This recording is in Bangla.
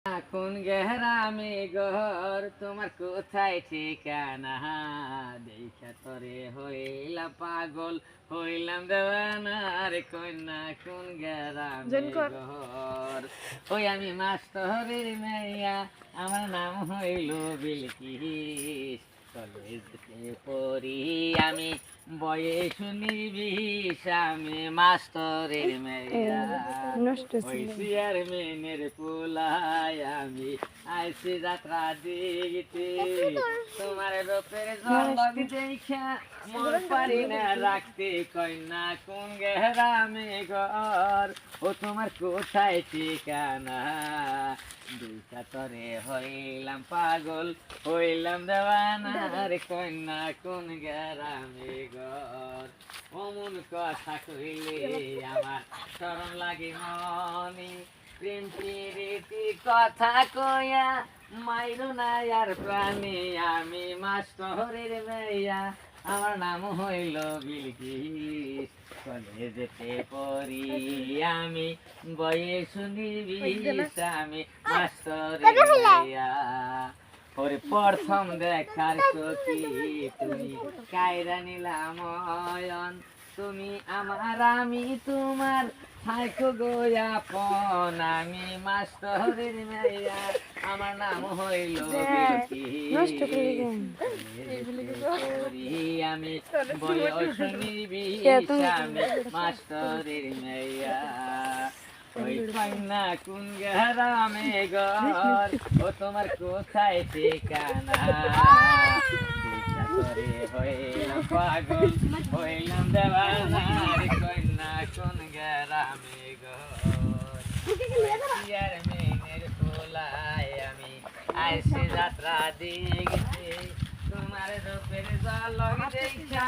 কোন গ্রামে ঘর তোমার কোথায় ঠিকানা, দেখা তরে হইলাম পাগল হইলাম দেওয়ানার কন্যা। কোন গ্রামে ঘর, ওই আমি মাস্টরের মেয়া, আমার নাম হইল বিলকিস। কলেজে পড়ি আমি, বয়স 19, আমি মাস্টরের মেয়া। ওই চেয়ারম্যানের পোলায় আমি আইসি যাত্রা দেখতে, তোমার রূপের ঝলক দেখা মন পারি না রাখতে। কন্যা কোন গ্রামে ঘর, ও তোমার কোথায় ঠিকানা, দেখা তরে হইলাম পাগল হইলাম দেওয়ানার কন্যা। কোন গ্রামে ঘর, অমন কথা কইলে আমার শরম লাগে মনে। প্রেম প্রীতি কথা কয়া মাইরো না আর প্রাণে, আমি মাস্টরের মেয়া, আমার নাম হইল বিলকিস। কলেজেতে পড়ি আমি, বয়স 19, আমি মাস্টরের মেয়া। ওরে প্রথম দেখার সখী তুমি, কায়রা নিলাম অয়ন, তুমি আমার আমি তোমার, থাকো গো আপন, আমি মাস্টরের মেয়া, আমার নাম হইল আমি বয়স 19, আমি মাস্টরের মেয়া। ওই কন্যা কোন গ্রামে ঘর, ও তোমার কোথায় ঠিকানা, হইলাম পাগল হইলাম দেওয়ানার কন্যা। কোন গ্রামে ঘর, চেয়ারম্যানের পোলায় আমি আইসি যাত্রা দেখতে, তোমার রূপের ঝলক দেখা